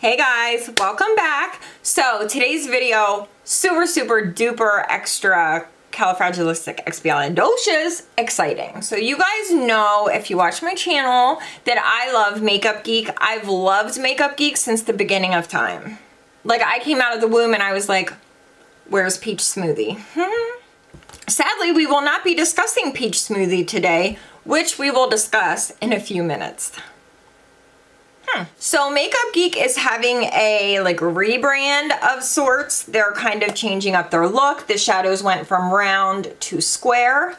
Hey guys, welcome back. So today's video, super duper extra califragilisticexpialidocious exciting. So you guys know, if you watch my channel, that I love Makeup Geek. I've loved Makeup Geek since the beginning of time. Like, I came out of the womb and I was like, where's Peach Smoothie? Sadly, we will not be discussing Peach Smoothie today, which we will discuss in a few minutes. So Makeup Geek is having a rebrand of sorts. They're kind of changing up their look. The shadows went from round to square.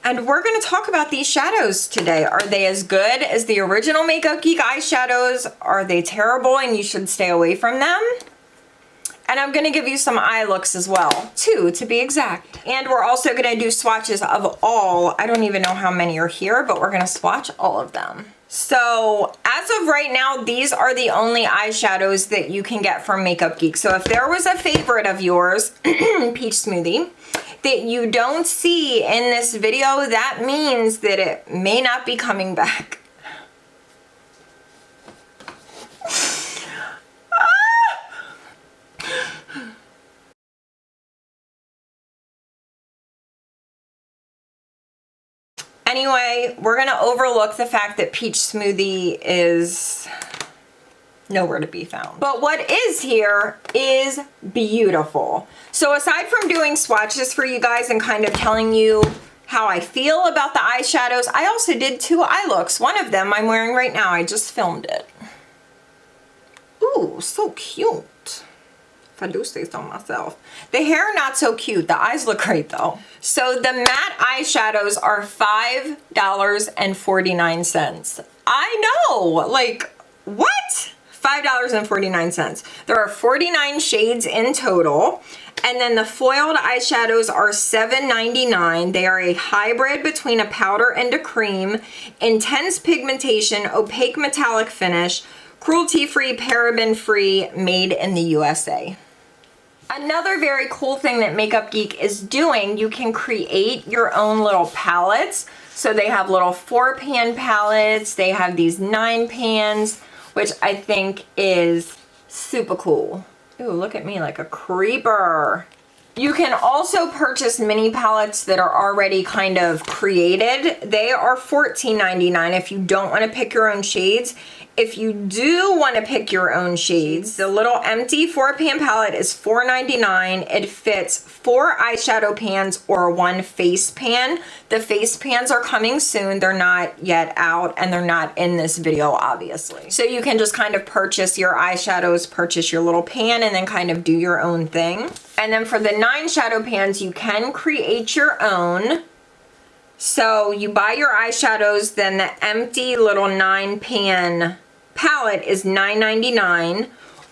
And we're going to talk about these shadows today. Are they as good as the original Makeup Geek eyeshadows? Are they terrible and you should stay away from them? And I'm going to give you some eye looks as well, 2 to be exact. And we're also going to do swatches of all, I don't even know how many are here, but we're going to swatch all of them. So as of right now, these are the only eyeshadows that you can get from Makeup Geek. So if there was a favorite of yours, Peach Smoothie, that you don't see in this video, that means that it may not be coming back. Anyway, we're gonna overlook the fact that Peach Smoothie is nowhere to be found. But what is here is beautiful. So aside from doing swatches for you guys and kind of telling you how I feel about the eyeshadows, I also did 2 eye looks. One of them I'm wearing right now. I just filmed it. Ooh, so cute. If I do say so myself. The hair, not so cute. The eyes look great though. So the matte eyeshadows are $5.49. I know, like, what? $5.49. There are 49 shades in total. And then the foiled eyeshadows are $7.99. They are a hybrid between a powder and a cream, intense pigmentation, opaque metallic finish, cruelty-free, paraben-free, made in the USA. Another very cool thing that Makeup Geek is doing, you can create your own little palettes. So they have little 4-pan palettes, they have these 9 pans, which I think is super cool. Ooh, look at me like a creeper. You can also purchase mini palettes that are already kind of created. They are $14.99 if you don't want to pick your own shades. If you do want to pick your own shades, the little empty 4-pan palette is $4.99. It fits 4 eyeshadow pans or 1 face pan. The face pans are coming soon. They're not yet out and they're not in this video, obviously. So you can just kind of purchase your eyeshadows, purchase your little pan, and then kind of do your own thing. And then for the 9 shadow pans, you can create your own. So you buy your eyeshadows, then the empty little 9-pan palette is $9.99,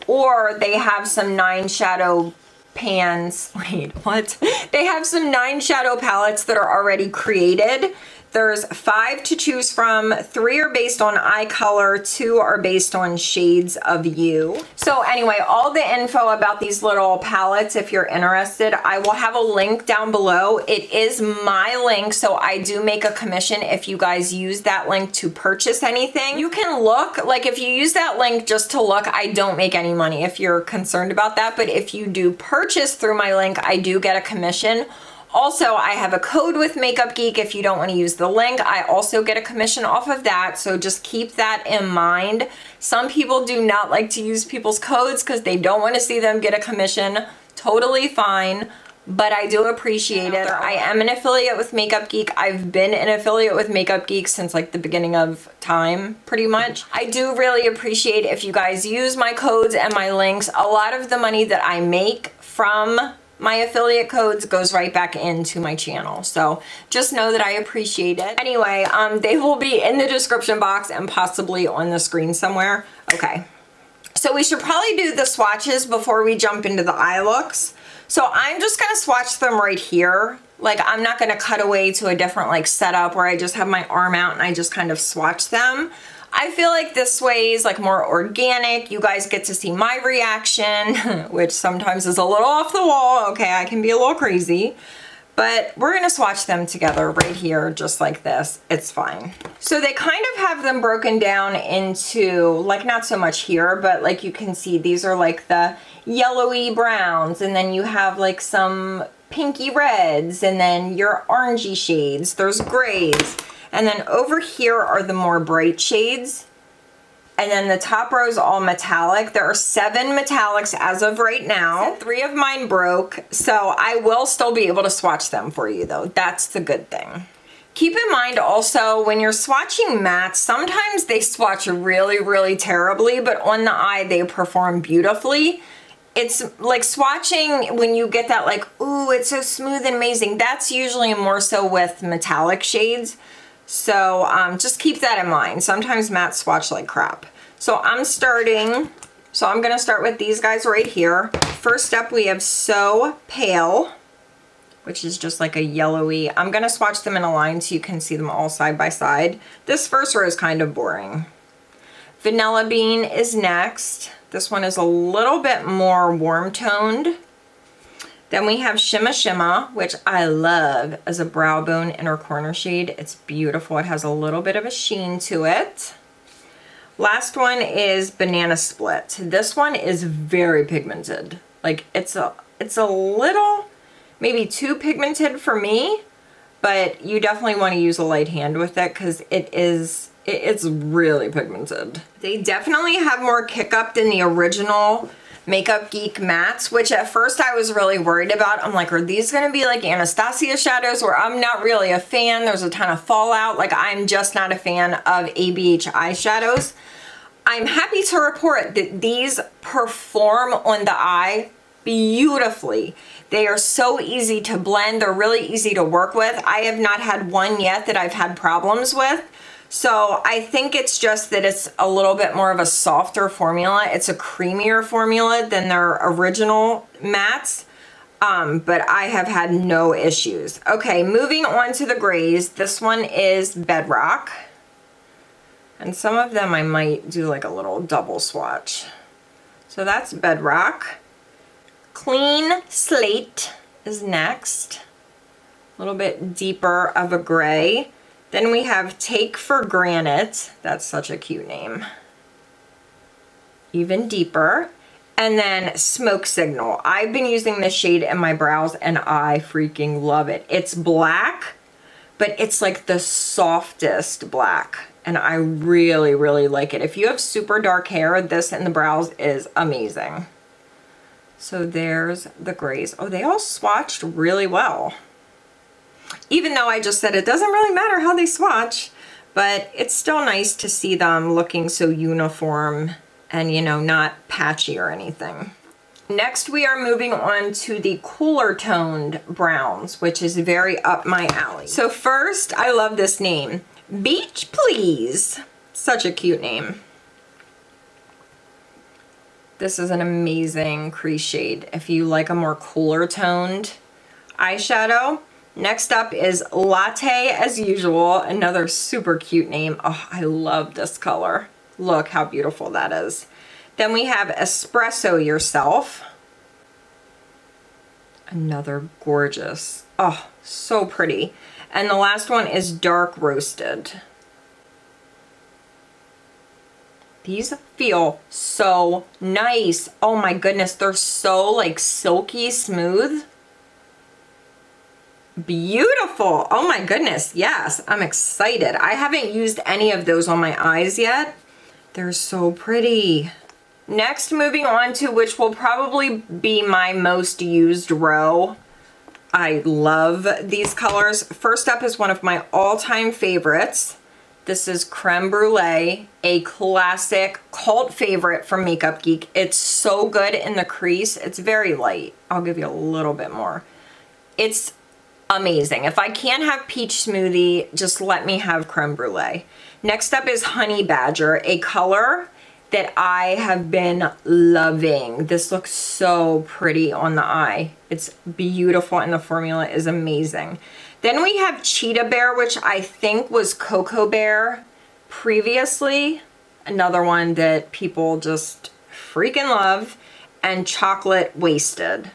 or they have some 9 shadow pans. Wait, what? They have some 9 shadow palettes that are already created. There's 5 to choose from. 3 are based on eye color, 2 are based on shades of you. So anyway, all the info about these little palettes, if you're interested, I will have a link down below. It is my link, so I do make a commission if you guys use that link to purchase anything. You can look, like if you use that link just to look, I don't make any money if you're concerned about that. But if you do purchase through my link, I do get a commission. Also, I have a code with Makeup Geek. If you don't want to use the link, I also get a commission off of that. So just keep that in mind. Some people do not like to use people's codes because they don't want to see them get a commission. Totally fine, but I do appreciate it. I am an affiliate with Makeup Geek. I've been an affiliate with Makeup Geek since like the beginning of time, pretty much. I do really appreciate if you guys use my codes and my links. A lot of the money that I make from my affiliate codes goes right back into my channel. So just know that I appreciate it. Anyway, they will be in the description box and possibly on the screen somewhere. Okay. So we should probably do the swatches before we jump into the eye looks. So I'm just gonna swatch them right here. Like, I'm not gonna cut away to a different like setup where I just have my arm out and I just kind of swatch them. I feel like this way is like more organic. You guys get to see my reaction, which sometimes is a little off the wall. Okay, I can be a little crazy. But we're gonna swatch them together right here, just like this. It's fine. So they kind of have them broken down into, like, not so much here, but like you can see, these are like the yellowy browns, and then you have like some pinky reds, and then your orangey shades, there's grays. And then over here are the more bright shades. And then the top row is all metallic. There are 7 metallics as of right now. 3 of mine broke, so I will still be able to swatch them for you though. That's the good thing. Keep in mind also, when you're swatching mattes, sometimes they swatch really, really terribly, but on the eye they perform beautifully. It's like swatching when you get that like, ooh, it's so smooth and amazing. That's usually more so with metallic shades. So just keep that in mind. Sometimes mattes swatch like crap. So I'm gonna start with these guys right here. First up, we have So Pale, which is just like a yellowy. I'm gonna swatch them in a line so you can see them all side by side. This first row is kind of boring. Vanilla Bean is next. This one is a little bit more warm toned. Then we have Shimma Shimma, which I love as a brow bone inner corner shade. It's beautiful. It has a little bit of a sheen to it. Last one is Banana Split. This one is very pigmented. Like it's a little, maybe too pigmented for me, but you definitely want to use a light hand with it because it's really pigmented. They definitely have more kick up than the original Makeup Geek mattes, which at first I was really worried about. I'm like, are these gonna be like Anastasia shadows, where I'm not really a fan? There's a ton of fallout. Like, I'm just not a fan of ABH eyeshadows. I'm happy to report that these perform on the eye beautifully. They are so easy to blend. They're really easy to work with. I have not had one yet that I've had problems with. So I think it's just that it's a little bit more of a softer formula. It's a creamier formula than their original mattes, but I have had no issues. Okay, moving on to the grays. This one is Bedrock. And some of them I might do like a little double swatch. So that's Bedrock. Clean Slate is next. A little bit deeper of a gray. Then we have Take for Granite. That's such a cute name. Even deeper. And then Smoke Signal. I've been using this shade in my brows and I freaking love it. It's black, but it's like the softest black. And I really, really like it. If you have super dark hair, this in the brows is amazing. So there's the grays. Oh, they all swatched really well. Even though I just said it doesn't really matter how they swatch, but it's still nice to see them looking so uniform and, you know, not patchy or anything. Next, we are moving on to the cooler toned browns, which is very up my alley. So first, I love this name, Beach Please. Such a cute name. This is an amazing crease shade if you like a more cooler toned eyeshadow. Next up is Latte, as usual, another super cute name. Oh, I love this color. Look how beautiful that is. Then we have Espresso Yourself. Another gorgeous. Oh, so pretty. And the last one is Dark Roasted. These feel so nice. Oh my goodness, they're so like silky smooth. Beautiful. Oh my goodness. Yes, I'm excited. I haven't used any of those on my eyes yet. They're so pretty. Next, moving on to which will probably be my most used row. I love these colors. First up is one of my all-time favorites. This is Creme Brulee, a classic cult favorite from Makeup Geek. It's so good in the crease. It's very light. I'll give you a little bit more. It's amazing. If I can't have peach smoothie, just let me have creme brulee. Next up is Honey Badger, a color that I have been loving. This looks so pretty on the eye. It's beautiful and the formula is amazing. Then we have Cheetah Bear, which I think was Cocoa Bear previously. Another one that people just freaking love. And Chocolate Wasted.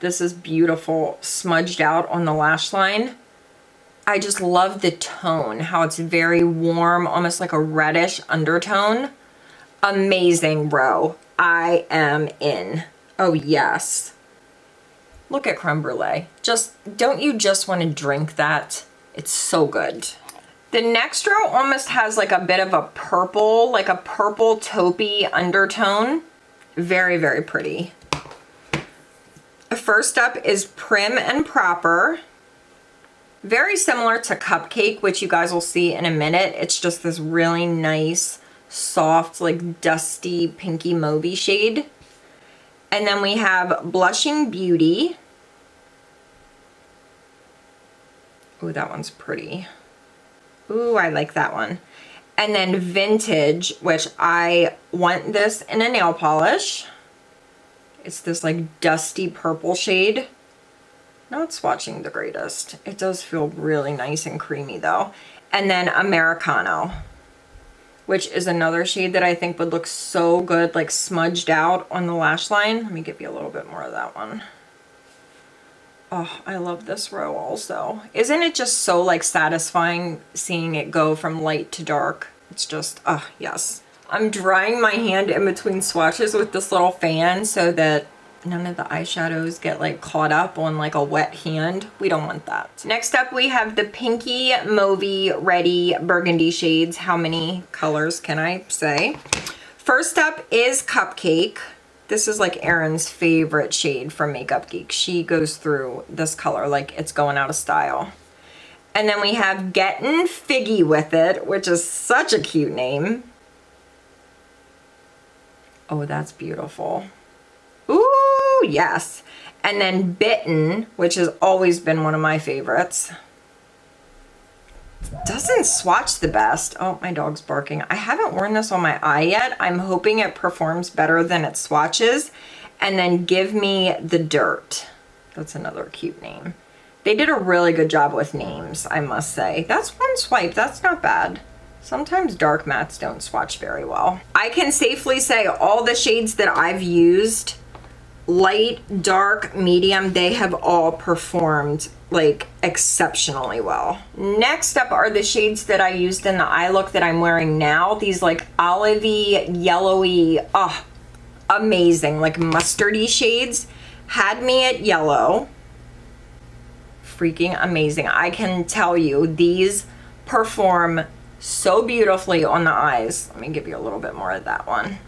This is beautiful, smudged out on the lash line. I just love the tone, how it's very warm, almost like a reddish undertone. Amazing, bro. I am in. Oh, yes. Look at creme brulee. Don't you just want to drink that? It's so good. The next row almost has like a bit of a purple, like a purple taupey undertone. Very, very pretty. First up is Prim and Proper. Very similar to Cupcake, which you guys will see in a minute. It's just this really nice, soft, like dusty, pinky mauvey shade. And then we have Blushing Beauty. Ooh, that one's pretty. Ooh, I like that one. And then Vintage, which I want this in a nail polish. It's this like dusty purple shade. Not swatching the greatest. It does feel really nice and creamy though. And then Americano, which is another shade that I think would look so good, like smudged out on the lash line. Let me give you a little bit more of that one. Oh, I love this row also. Isn't it just so like satisfying seeing it go from light to dark? It's just, oh, yes. I'm drying my hand in between swatches with this little fan so that none of the eyeshadows get like caught up on like a wet hand. We don't want that. Next up we have the Pinky Mauvey Ready Burgundy shades. How many colors can I say? First up is Cupcake. This is like Erin's favorite shade from Makeup Geek. She goes through this color like it's going out of style. And then we have Gettin' Figgy with it, which is such a cute name. Oh, that's beautiful. Ooh, yes. And then Bitten, which has always been one of my favorites. Doesn't swatch the best. Oh, my dog's barking. I haven't worn this on my eye yet. I'm hoping it performs better than it swatches. And then Give Me the Dirt. That's another cute name. They did a really good job with names, I must say. That's one swipe. That's not bad. Sometimes dark mattes don't swatch very well. I can safely say all the shades that I've used, light, dark, medium, they have all performed like exceptionally well. Next up are the shades that I used in the eye look that I'm wearing now. These like olivey, yellowy, oh, amazing, like mustardy shades. Had Me at Yellow. Freaking amazing. I can tell you, these perform so beautifully on the eyes. Let me give you a little bit more of that one.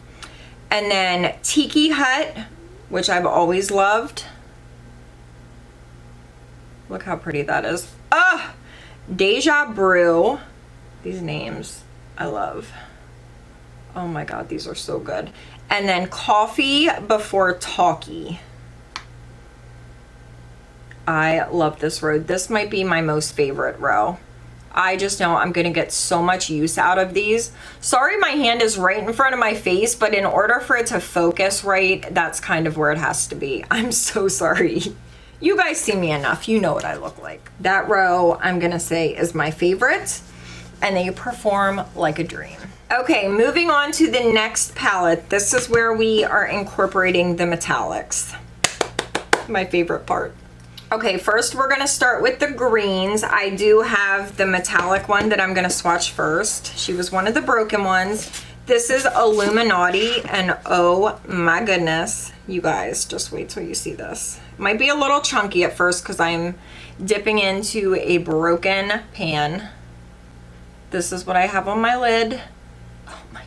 And then Tiki Hut, which I've always loved. Look how pretty that is. Ah, Deja Brew. These names I love. Oh my God, these are so good. And then Coffee Before Talkee. I love this row. This might be my most favorite row. I just know I'm gonna get so much use out of these. Sorry my hand is right in front of my face, but in order for it to focus right, that's kind of where it has to be. I'm so sorry. You guys see me enough. You know what I look like. That row, I'm gonna say, is my favorite, and they perform like a dream. Okay, moving on to the next palette. This is where we are incorporating the metallics. My favorite part. Okay, first we're gonna start with the greens. I do have the metallic one that I'm gonna swatch first. She was one of the broken ones. This is Illuminaughty, and oh my goodness, you guys, just wait till you see this. Might be a little chunky at first because I'm dipping into a broken pan. This is what I have on my lid. Oh my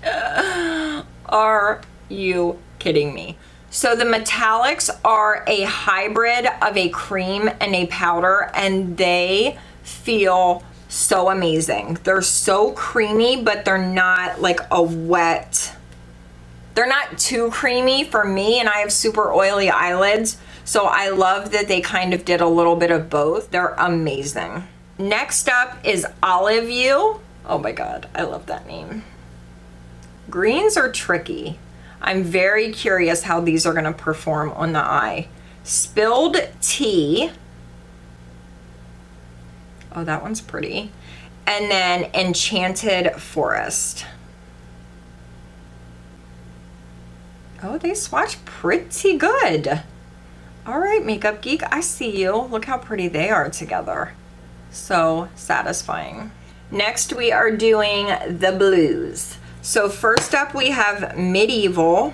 God. Are you kidding me? So the metallics are a hybrid of a cream and a powder, and they feel so amazing. They're so creamy, but they're not like a wet, they're not too creamy for me, and I have super oily eyelids, so I love that they kind of did a little bit of both. They're amazing. Next up is Olive You. Oh my God, I love that name. Greens are tricky. I'm very curious how these are gonna perform on the eye. Spilled Tea. Oh, that one's pretty. And then Enchanted Forest. Oh, they swatch pretty good. All right, Makeup Geek, I see you. Look how pretty they are together. So satisfying. Next, we are doing the blues. So first up, we have Medieval.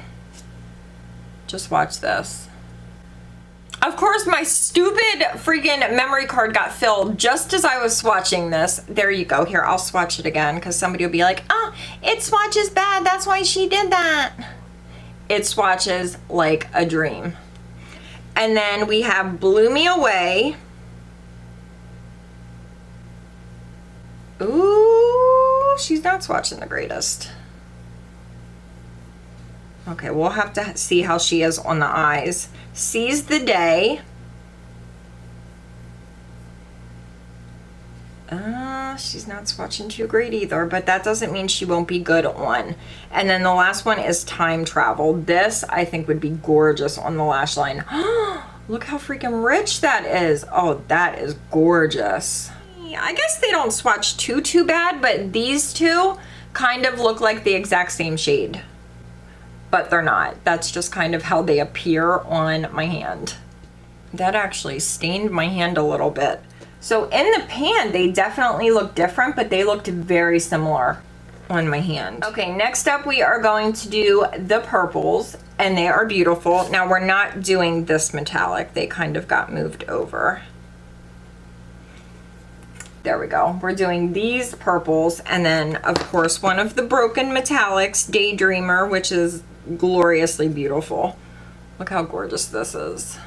Just watch this. Of course, my stupid freaking memory card got filled just as I was swatching this. There you go. Here, I'll swatch it again because somebody will be like, oh, it swatches bad. That's why she did that. It swatches like a dream. And then we have Blew Me Away. Ooh, she's not swatching the greatest. Okay, we'll have to see how she is on the eyes. Seize the Day. She's not swatching too great either, but that doesn't mean she won't be good on. And then the last one is Time Travel. This, I think, would be gorgeous on the lash line. Look how freaking rich that is. Oh, that is gorgeous. I guess they don't swatch too bad, but these two kind of look like the exact same shade. But they're not. That's just kind of how they appear on my hand. That actually stained my hand a little bit. So in the pan, they definitely look different, but they looked very similar on my hand. Okay, next up we are going to do the purples, and they are beautiful. Now we're not doing this metallic. They kind of got moved over. There we go. We're doing these purples, and then of course one of the broken metallics, Daydreamer, which is gloriously beautiful. Look how gorgeous this is.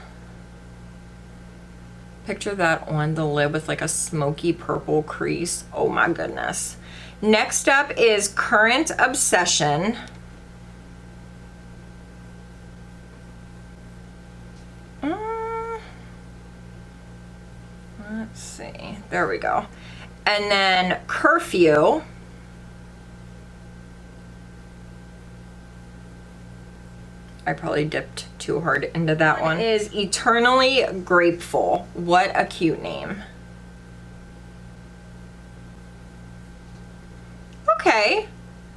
Picture that on the lid with like a smoky purple crease. Oh my goodness. Next up is Current Obsession. Let's see. There we go. And then Curfew. I probably dipped too hard into that one. Is Eternally Grapeful. What a cute name. Okay,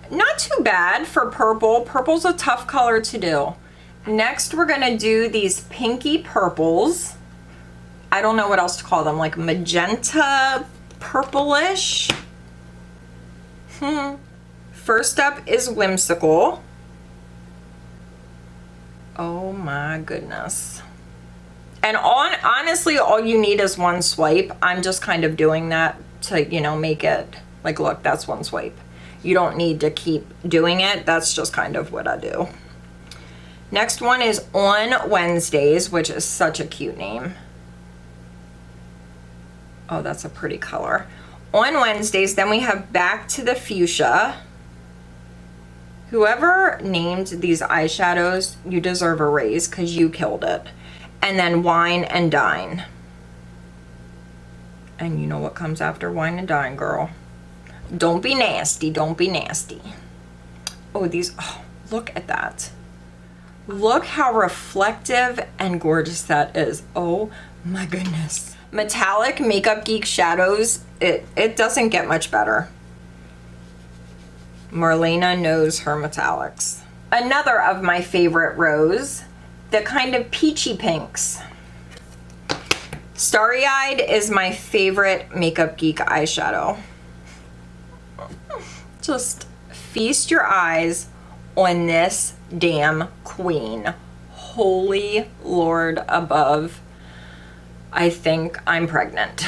not too bad for purple. Purple's a tough color to do. Next, we're gonna do these pinky purples. I don't know what else to call them, like magenta purplish. First up is Whimsical. Oh my goodness. And honestly, all you need is one swipe. I'm just kind of doing that to, you know, make it like, look, that's one swipe. You don't need to keep doing it. That's just kind of what I do. Next one is On Wednesdays, which is such a cute name. Oh, that's a pretty color. On Wednesdays, then we have Back to the Fuchsia. Whoever named these eyeshadows, you deserve a raise because you killed it. And then Wine and Dine. And you know what comes after Wine and Dine, girl. Don't be nasty, don't be nasty. Oh, these, oh, look at that. Look how reflective and gorgeous that is. Oh my goodness. Metallic Makeup Geek shadows, it doesn't get much better. Marlena knows her metallics. Another of my favorite rose, the kind of peachy pinks. Starry Eyed is my favorite Makeup Geek eyeshadow. Just feast your eyes on this damn queen. Holy Lord above. I think I'm pregnant.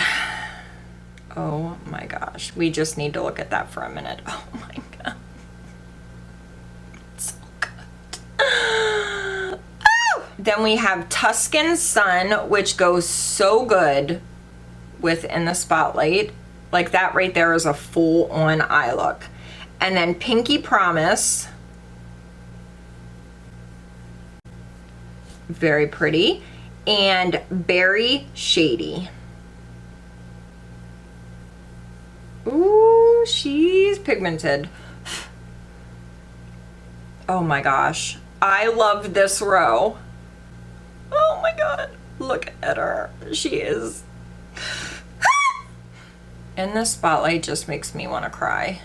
Oh my gosh. We just need to look at that for a minute. Oh my god. It's so good. Oh! Then we have Tuscan Sun, which goes so good within the spotlight. Like that right there is a full on eye look. And then Pinky Promise. Very pretty. And Berry Shady. Ooh, she's pigmented. Oh my gosh. I love this row. Oh my god. Look at her. She is... In the spotlight just makes me want to cry.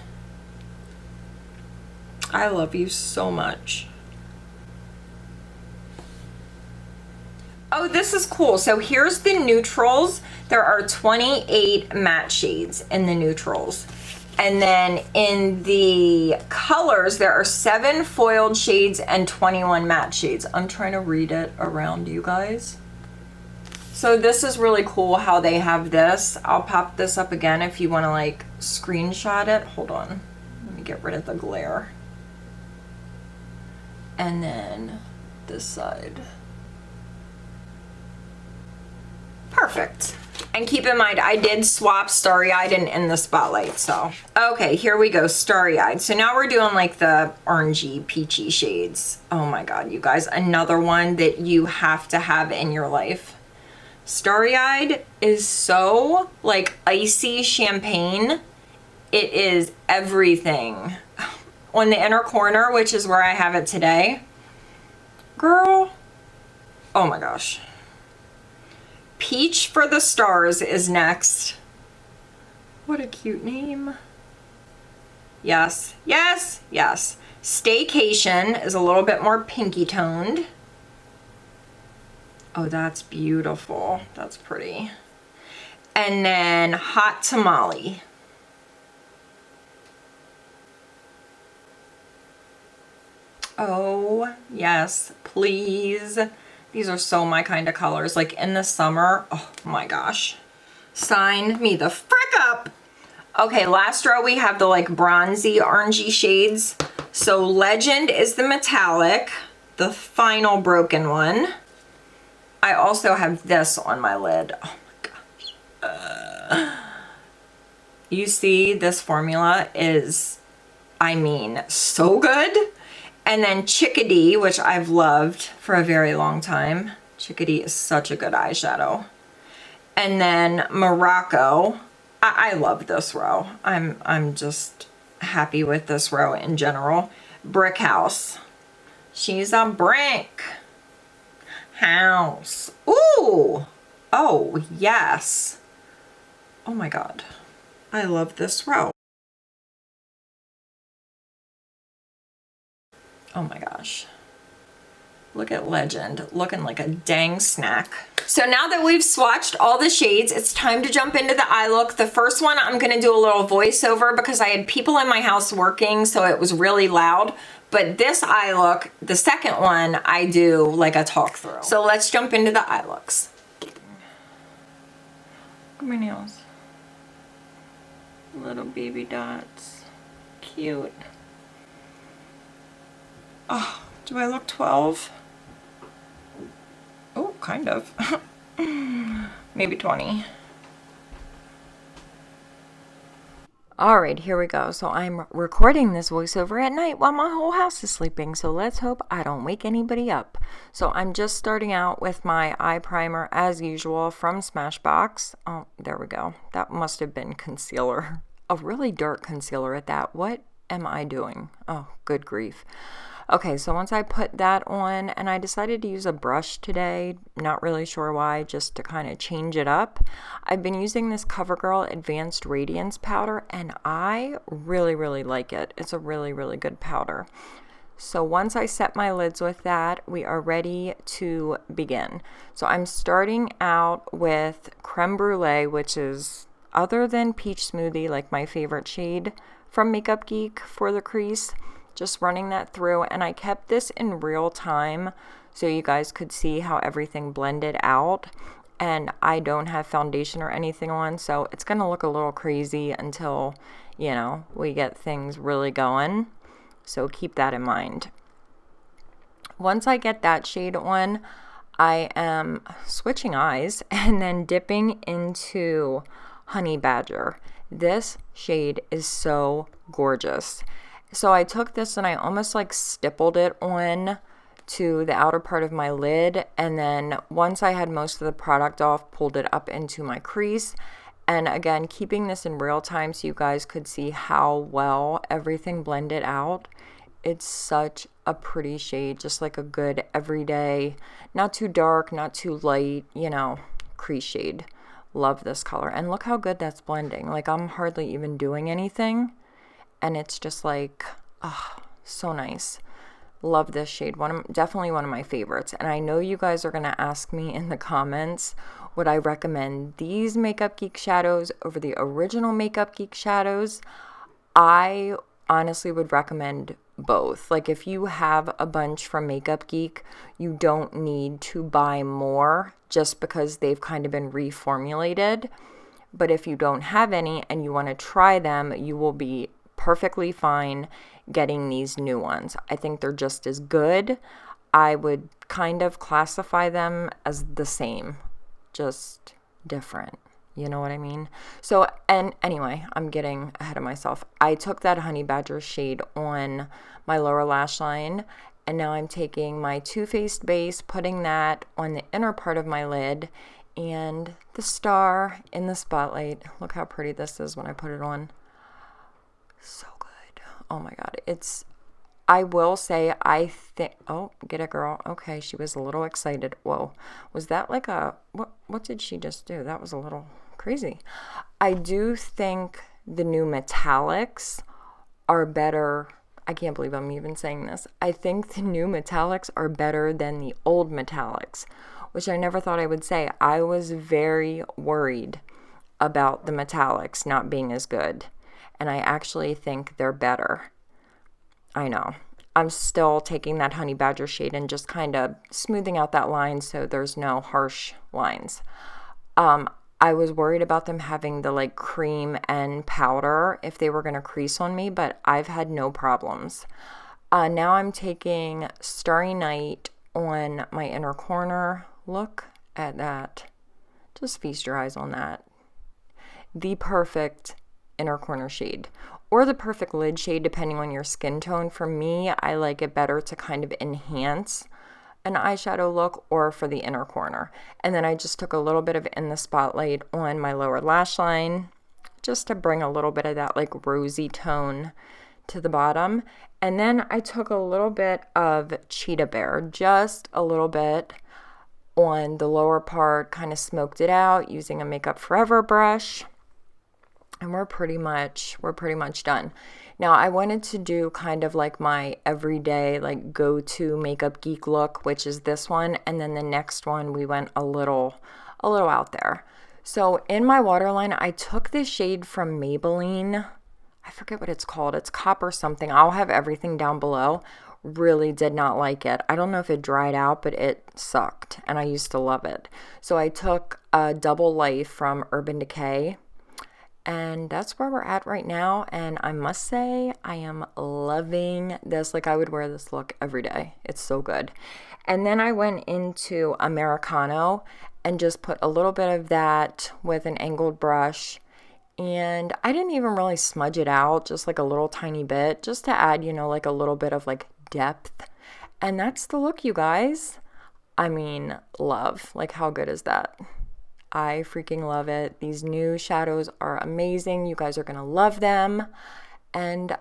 I love you so much. Oh, this is cool. So here's the neutrals. There are 28 matte shades in the neutrals. And then in the colors, there are 7 foiled shades and 21 matte shades. I'm trying to read it around you guys. So this is really cool how they have this. I'll pop this up again if you want to like screenshot it. Hold on. Let me get rid of the glare. And then this side. Perfect. And keep in mind, I did swap Starry-Eyed and In the Spotlight, so. Okay, here we go, Starry-Eyed. So now we're doing like the orangey, peachy shades. Oh my God, you guys, another one that you have to have in your life. Starry-Eyed is so like icy champagne. It is everything. On the inner corner, which is where I have it today. Girl, oh my gosh. Peach for the Stars is next. What a cute name. Yes, yes, yes. Staycation is a little bit more pinky toned. Oh, that's beautiful. That's pretty. And then Hot Tamale. Oh, yes, please. These are so my kind of colors. Like in the summer, oh my gosh. Sign me the frick up. Okay, last row we have the like bronzy, orangey shades. So Legend is the metallic, the final broken one. I also have this on my lid. Oh my gosh. You see, this formula is, I mean, so good. And then Chickadee, which I've loved for a very long time. Chickadee is such a good eyeshadow. And then Morocco. I love this row. I'm just happy with this row in general. Brick House. She's a brick house. Ooh. Oh, yes. Oh my God. I love this row. Oh my gosh. Look at Legend, looking like a dang snack. So now that we've swatched all the shades, it's time to jump into the eye look. The first one, I'm gonna do a little voiceover because I had people in my house working, so it was really loud. But this eye look, the second one, I do like a talk through. So let's jump into the eye looks. Look at my nails. Little baby dots, cute. Oh, do I look 12? Oh, kind of. Maybe 20. All right, here we go. So I'm recording this voiceover at night while my whole house is sleeping. So let's hope I don't wake anybody up. So I'm just starting out with my eye primer as usual from Smashbox. Oh, there we go. That must have been concealer. A really dark concealer at that. What am I doing? Oh, good grief. Okay, so once I put that on, and I decided to use a brush today, not really sure why, just to kind of change it up. I've been using this CoverGirl Advanced Radiance powder, and I really, really like it. It's a really, really good powder. So once I set my lids with that, we are ready to begin. So I'm starting out with Creme Brulee, which is, other than Peach Smoothie, like my favorite shade from Makeup Geek for the crease. Just running that through, and I kept this in real time so you guys could see how everything blended out. And I don't have foundation or anything on, so it's gonna look a little crazy until, you know, we get things really going. So keep that in mind. Once I get that shade on, I am switching eyes and then dipping into Honey Badger. This shade is so gorgeous. So I took this and I almost like stippled it on to the outer part of my lid, and then once I had most of the product off, pulled it up into my crease. And again, keeping this in real time so you guys could see how well everything blended out. It's such a pretty shade, just like a good everyday, not too dark, not too light, you know, crease shade. Love this color. And look how good that's blending. Like, I'm hardly even doing anything. And it's just like, oh, so nice. Love this shade. Definitely one of my favorites. And I know you guys are going to ask me in the comments, would I recommend these Makeup Geek shadows over the original Makeup Geek shadows? I honestly would recommend both. Like if you have a bunch from Makeup Geek, you don't need to buy more just because they've kind of been reformulated. But if you don't have any and you want to try them, you will be perfectly fine getting these new ones. I think they're just as good. I would kind of classify them as the same, just different. You know what I mean? So, and anyway, I'm getting ahead of myself. I took that Honey Badger shade on my lower lash line, and now I'm taking my Too Faced base, putting that on the inner part of my lid, and the star in the spotlight. Look how pretty this is when I put it on. So good. Oh my God. I will say, I think, oh, get it, girl. Okay, she was a little excited. Whoa. Was that like what did she just do? That was a little crazy. I do think the new metallics are better. I can't believe I'm even saying this. I think the new metallics are better than the old metallics, which I never thought I would say. I was very worried about the metallics not being as good, and I actually think they're better. I know. I'm still taking that Honey Badger shade and just kind of smoothing out that line so there's no harsh lines. I was worried about them having the like cream and powder if they were going to crease on me, but I've had no problems. Now I'm taking Starry Night on my inner corner. Look at that. Just feast your eyes on that. The perfect inner corner shade, or the perfect lid shade depending on your skin tone. For me, I like it better to kind of enhance an eyeshadow look or for the inner corner. And then I just took a little bit of In the Spotlight on my lower lash line just to bring a little bit of that like rosy tone to the bottom. And then I took a little bit of Cheetah Bear, just a little bit on the lower part, kind of smoked it out using a Makeup Forever brush. And we're pretty much done. Now I wanted to do kind of like my everyday like go-to Makeup Geek look, which is this one, and then the next one we went a little out there. So in my waterline, I took this shade from Maybelline. I forget what it's called. It's Copper something. I'll have everything down below. Really did not like it. I don't know if it dried out, but it sucked, and I used to love it. So I took a Double Life from Urban Decay. And that's where we're at right now. And I must say, I am loving this. Like I would wear this look every day. It's so good. And then I went into Americano and just put a little bit of that with an angled brush. And I didn't even really smudge it out, just like a little tiny bit, just to add, you know, like a little bit of like depth. And that's the look, you guys. I mean, love. Like how good is that? I freaking love it. These new shadows are amazing. You guys are going to love them. And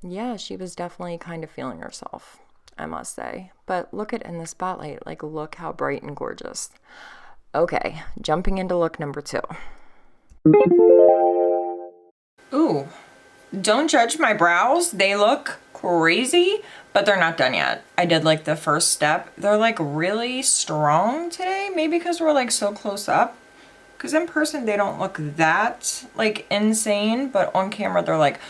yeah, she was definitely kind of feeling herself, I must say. But look at In the Spotlight. Like, look how bright and gorgeous. Okay, jumping into look number 2. Ooh, don't judge my brows. They look crazy, but they're not done yet. I did like the first step. They're like really strong today, maybe because we're like so close up. Because in person they don't look that like insane, but on camera they're like.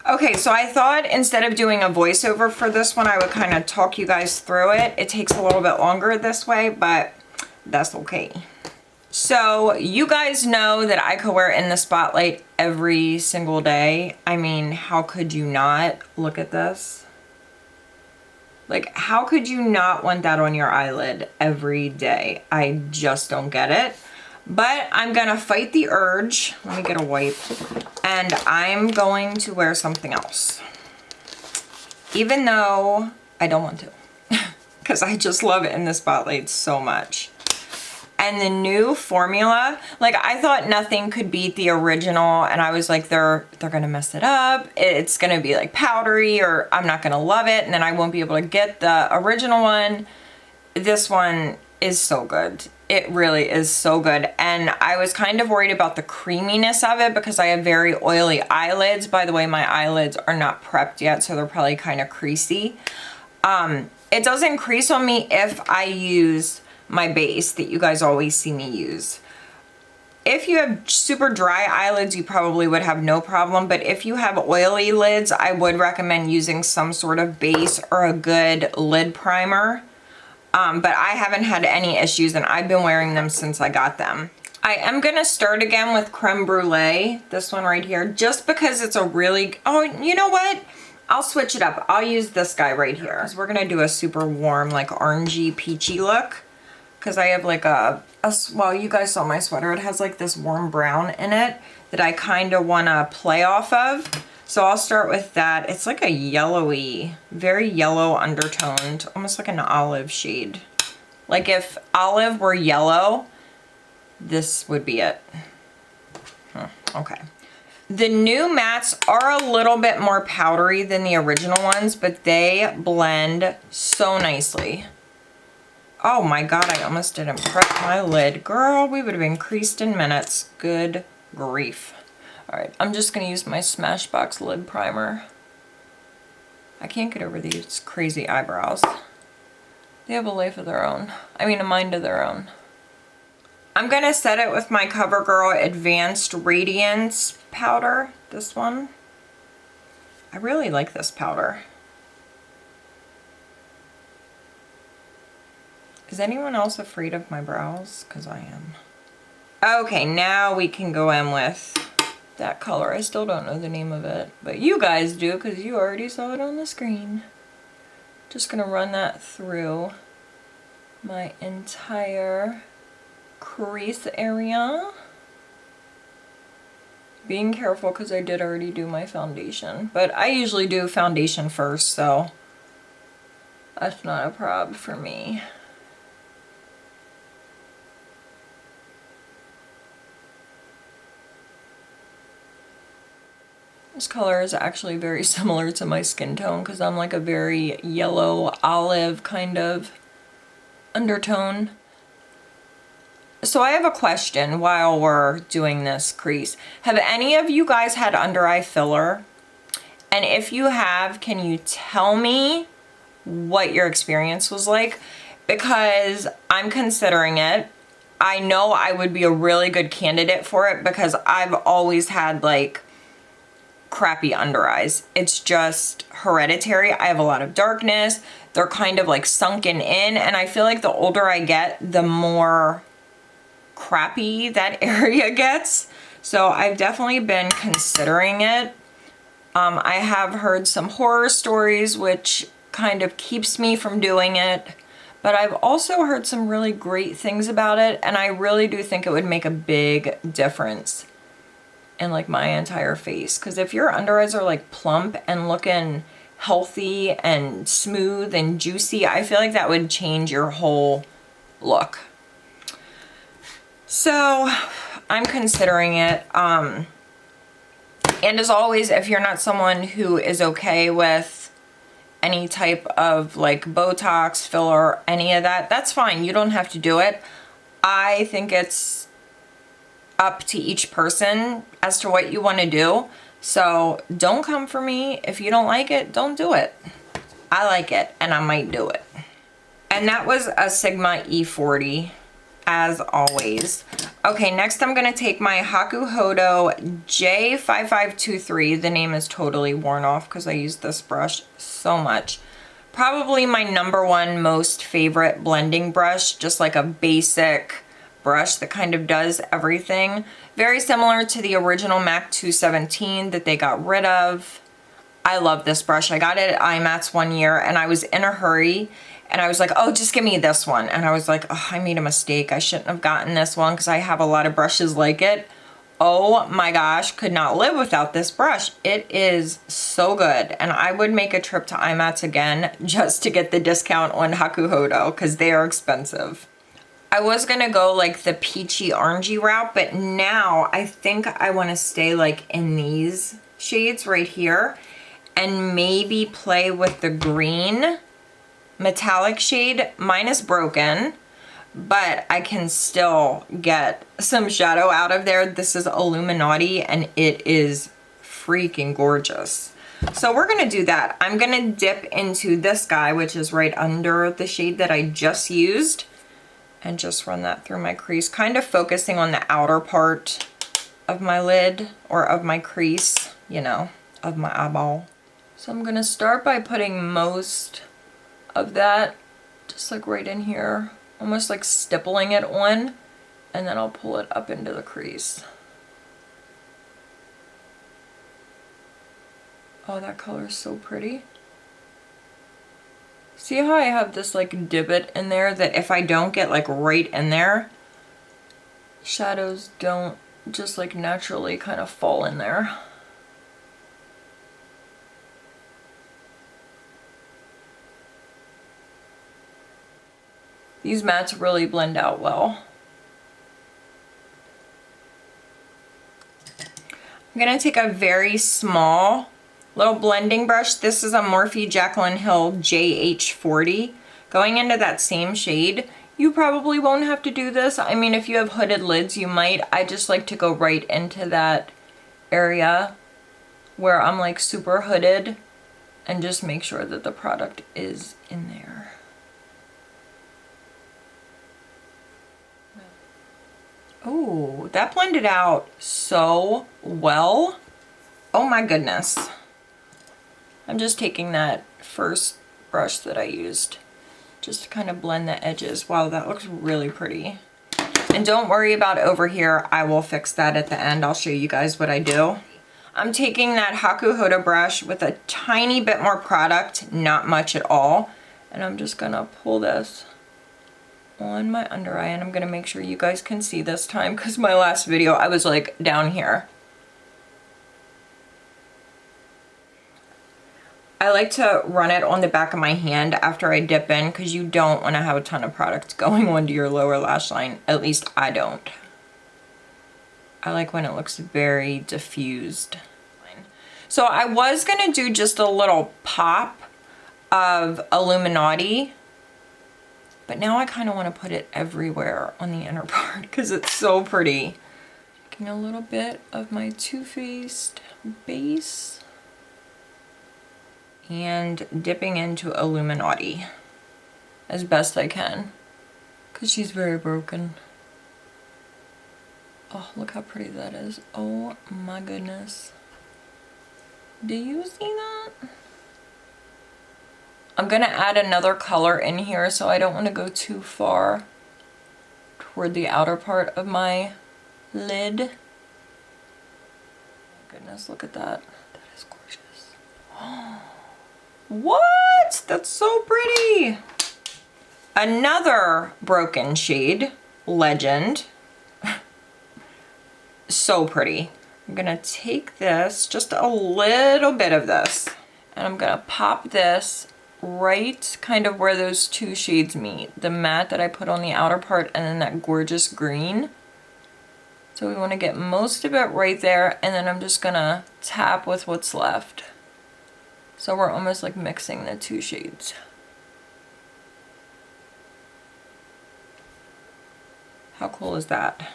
Okay, so I thought instead of doing a voiceover for this one, I would kind of talk you guys through it. It takes a little bit longer this way, but that's okay. So you guys know that I could wear In the Spotlight every single day. I mean, how could you not? Look at this. Like, how could you not want that on your eyelid every day? I just don't get it. But I'm gonna fight the urge. Let me get a wipe. And I'm going to wear something else. Even though I don't want to. Because I just love it In the Spotlight so much. And the new formula, like I thought nothing could beat the original, and I was like, they're gonna mess it up. It's gonna be like powdery, or I'm not gonna love it, and then I won't be able to get the original one. This one, is so good. It really is so good. And I was kind of worried about the creaminess of it because I have very oily eyelids. By the way, my eyelids are not prepped yet, so they're probably kind of creasy. It doesn't crease on me if I use my base that you guys always see me use. If you have super dry eyelids, you probably would have no problem. But if you have oily lids, I would recommend using some sort of base or a good lid primer. But I haven't had any issues and I've been wearing them since I got them. I am gonna start again with Creme Brulee, this one right here, just because it's a really, oh, you know what? I'll switch it up. I'll use this guy right here. Because we're gonna do a super warm, like orangey, peachy look. Because I have like well, you guys saw my sweater. It has like this warm brown in it that I kind of want to play off of. So I'll start with that. It's like a yellowy, very yellow undertoned, almost like an olive shade. Like if olive were yellow, this would be it. Okay. The new mattes are a little bit more powdery than the original ones, but they blend so nicely. Oh my God, I almost didn't prep my lid. Girl, we would have been creased in minutes. Good grief. All right, I'm just gonna use my Smashbox lid primer. I can't get over these crazy eyebrows. They have a life of their own. I mean, a mind of their own. I'm gonna set it with my CoverGirl Advanced Radiance powder, this one. I really like this powder. Is anyone else afraid of my brows? Because I am. Okay, now we can go in with that color. I still don't know the name of it, but you guys do because you already saw it on the screen. Just gonna run that through my entire crease area. Being careful because I did already do my foundation, but I usually do foundation first, so that's not a problem for me. This color is actually very similar to my skin tone because I'm like a very yellow olive kind of undertone. So I have a question while we're doing this crease. Have any of you guys had under eye filler? And if you have, can you tell me what your experience was like? Because I'm considering it. I know I would be a really good candidate for it because I've always had like crappy under eyes. It's just hereditary. I have a lot of darkness. They're kind of like sunken in, and I feel like the older I get, the more crappy that area gets. So I've definitely been considering it. I have heard some horror stories, which kind of keeps me from doing it. But I've also heard some really great things about it, and I really do think it would make a big difference in like my entire face. Because if your under eyes are like plump and looking healthy and smooth and juicy, I feel like that would change your whole look. So I'm considering it. And as always, if you're not someone who is okay with any type of like Botox, filler, any of that, that's fine. You don't have to do it. I think it's up to each person as to what you want to do. So don't come for me. If you don't like it, don't do it. I like it and I might do it. And that was a Sigma E40 as always. Okay, next I'm gonna take my Hakuhodo J5523. The name is totally worn off because I use this brush so much. Probably my #1 most favorite blending brush, just like a basic brush that kind of does everything. Very similar to the original MAC 217 that they got rid of. I love this brush. I got it at IMATS one year and I was in a hurry and I was like, oh, just give me this one. And I was like, oh, I made a mistake. I shouldn't have gotten this one because I have a lot of brushes like it. Oh my gosh, could not live without this brush. It is so good. And I would make a trip to IMATS again just to get the discount on Hakuhodo because they are expensive. I was gonna go like the peachy orangey route, but now I think I wanna stay like in these shades right here and maybe play with the green metallic shade. Mine is broken, but I can still get some shadow out of there. This is Illuminaughty and it is freaking gorgeous. So we're gonna do that. I'm gonna dip into this guy, which is right under the shade that I just used, and just run that through my crease, kind of focusing on the outer part of my lid, or of my crease, you know, of my eyeball. So I'm gonna start by putting most of that just like right in here, almost like stippling it on, and then I'll pull it up into the crease. Oh, that color is so pretty. See how I have this like divot in there that if I don't get like right in there, shadows don't just like naturally kind of fall in there. These mattes really blend out well. I'm gonna take a very small little blending brush. This is a Morphe Jaclyn Hill JH40. Going into that same shade, you probably won't have to do this. I mean, if you have hooded lids, you might. I just like to go right into that area where I'm like super hooded and just make sure that the product is in there. Oh, that blended out so well. Oh my goodness. I'm just taking that first brush that I used just to kind of blend the edges. Wow, that looks really pretty. And don't worry about over here. I will fix that at the end. I'll show you guys what I do. I'm taking that Hakuhodo brush with a tiny bit more product, not much at all. And I'm just gonna pull this on my under eye, and I'm gonna make sure you guys can see this time because my last video I was like down here. I like to run it on the back of my hand after I dip in because you don't want to have a ton of product going onto your lower lash line. At least I don't. I like when it looks very diffused. So I was gonna do just a little pop of Illuminaughty, but now I kind of want to put it everywhere on the inner part because it's so pretty. Taking a little bit of my Too Faced base and dipping into Illuminaughty as best I can because she's very broken. Oh, look how pretty that is. Oh my goodness. Do you see that? I'm gonna add another color in here, so I don't want to go too far toward the outer part of my lid. Oh, goodness, look at that. That is gorgeous. Oh, what? That's so pretty. Another broken shade, Legend. So pretty. I'm gonna take this, just a little bit of this, and I'm gonna pop this right kind of where those two shades meet. The matte that I put on the outer part and then that gorgeous green. So we want to get most of it right there, and then I'm just gonna tap with what's left. So we're almost like mixing the two shades. How cool is that?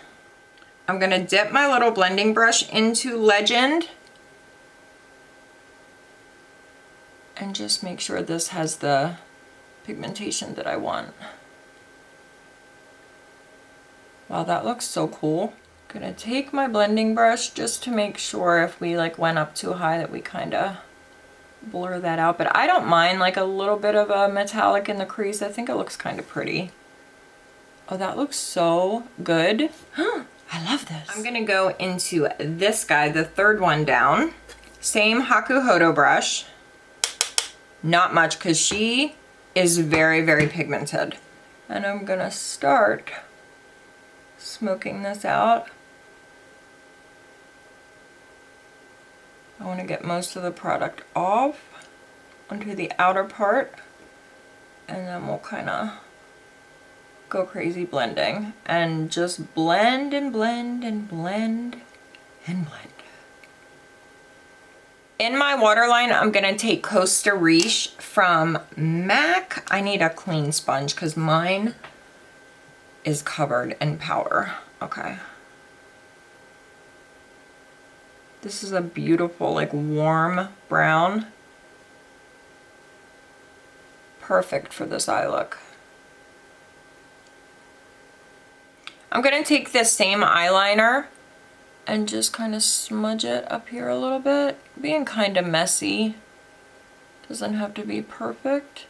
I'm gonna dip my little blending brush into Legend and just make sure this has the pigmentation that I want. Wow, that looks so cool. I'm gonna take my blending brush just to make sure if we like went up too high that we kind of blur that out, but I don't mind like a little bit of a metallic in the crease. I think it looks kind of pretty. Oh, that looks so good. I love this. I'm gonna go into this guy, the third one down. Same Hakuhodo brush. Not much because she is very, very pigmented. And I'm gonna start smoking this out. I want to get most of the product off onto the outer part, and then we'll kind of go crazy blending and just blend and blend and blend and blend. In my waterline, I'm gonna take Costa Riche from MAC. I need a clean sponge because mine is covered in powder. Okay. This is a beautiful, like, warm brown. Perfect for this eye look. I'm gonna take this same eyeliner and just kind of smudge it up here a little bit. Being kind of messy. Doesn't have to be perfect.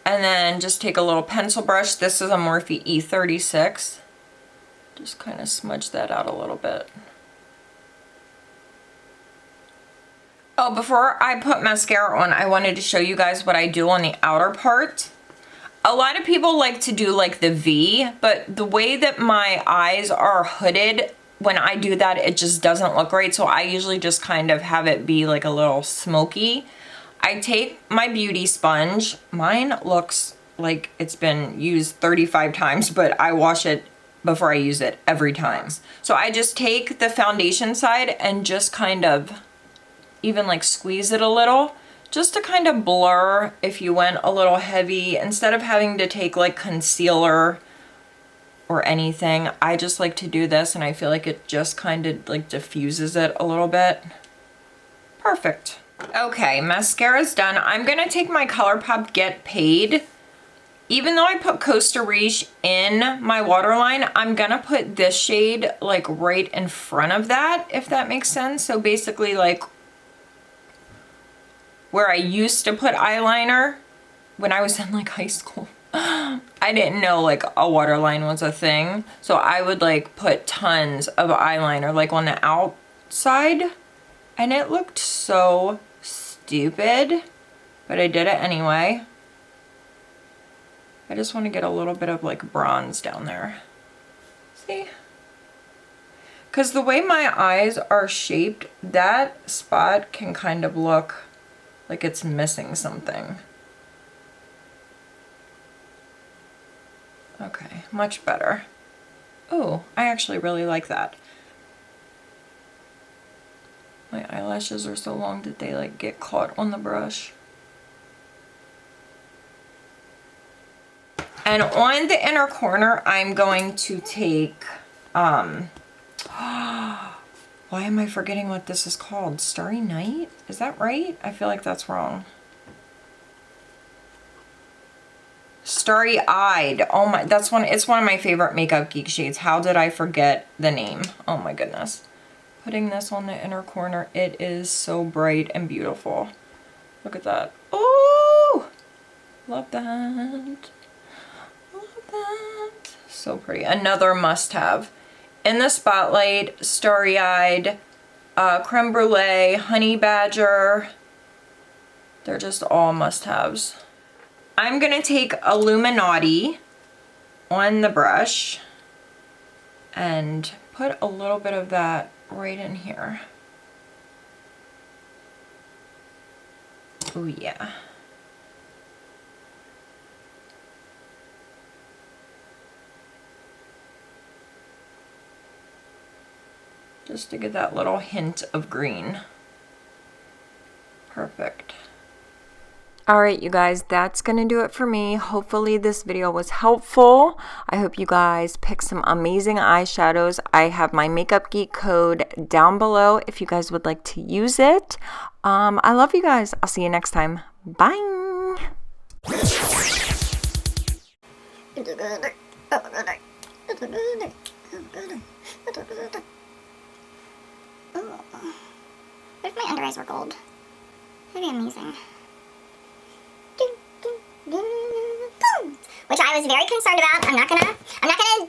And then just take a little pencil brush. This is a Morphe E36. Just kind of smudge that out a little bit. Oh, before I put mascara on, I wanted to show you guys what I do on the outer part. A lot of people like to do like the V, but the way that my eyes are hooded, when I do that, it just doesn't look right. So I usually just kind of have it be like a little smoky. I take my beauty sponge. Mine looks like it's been used 35 times, but I wash it before I use it every time. So I just take the foundation side and just kind of even like squeeze it a little, just to kind of blur if you went a little heavy. Instead of having to take like concealer or anything, I just like to do this, and I feel like it just kind of like diffuses it a little bit. Perfect. Okay, mascara's done. I'm gonna take my ColourPop Get Paid. Even though I put Costa Riche in my waterline, I'm gonna put this shade like right in front of that, if that makes sense. So basically like where I used to put eyeliner when I was in like high school. I didn't know like a waterline was a thing. So I would like put tons of eyeliner like on the outside, and it looked so stupid, but I did it anyway. I just want to get a little bit of like bronze down there. See? Because the way my eyes are shaped, that spot can kind of look like it's missing something. Okay, much better. Oh, I actually really like that. My eyelashes are so long that they like get caught on the brush. And on the inner corner, I'm going to take, why am I forgetting what this is called? Starry Night? Is that right? I feel like that's wrong. Starry Eyed. Oh my, that's one, it's one of my favorite Makeup Geek shades. How did I forget the name? Oh my goodness. Putting this on the inner corner, it is so bright and beautiful. Look at that. Oh, love that. That. So pretty. Another must-have. In the Spotlight, Starry Eyed, Creme Brulee, Honey Badger. They're just all must-haves. I'm gonna take Illuminaughty on the brush and put a little bit of that right in here. Oh yeah. Just to get that little hint of green. Perfect. All right, you guys, that's gonna do it for me. Hopefully this video was helpful. I hope you guys pick some amazing eyeshadows. I have my Makeup Geek code down below if you guys would like to use it. I love you guys. I'll see you next time. Bye. What if my under eyes were gold? That'd be amazing. Which I was very concerned about. I'm not gonna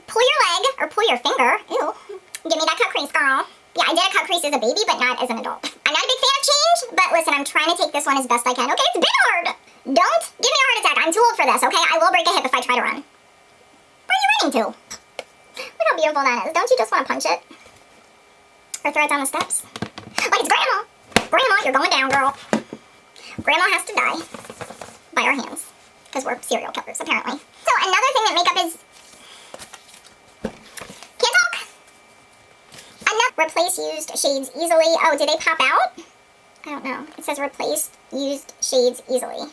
pull your leg or pull your finger. Ew. Give me that cut crease, girl. Yeah, I did a cut crease as a baby, but not as an adult. I'm not a big fan of change, but listen, I'm trying to take this one as best I can. Okay, it's been hard. Don't give me a heart attack. I'm too old for this, okay? I will break a hip if I try to run. Where are you running to? Look how beautiful that is. Don't you just want to punch it? Or throw it down the steps? Like it's Grandma. Grandma, you're going down, girl. Grandma has to die by our hands. Because we're serial killers, apparently. So another thing that makeup is... Can't talk! Another replace used shades easily. Oh, did they pop out? I don't know. It says replace used shades easily.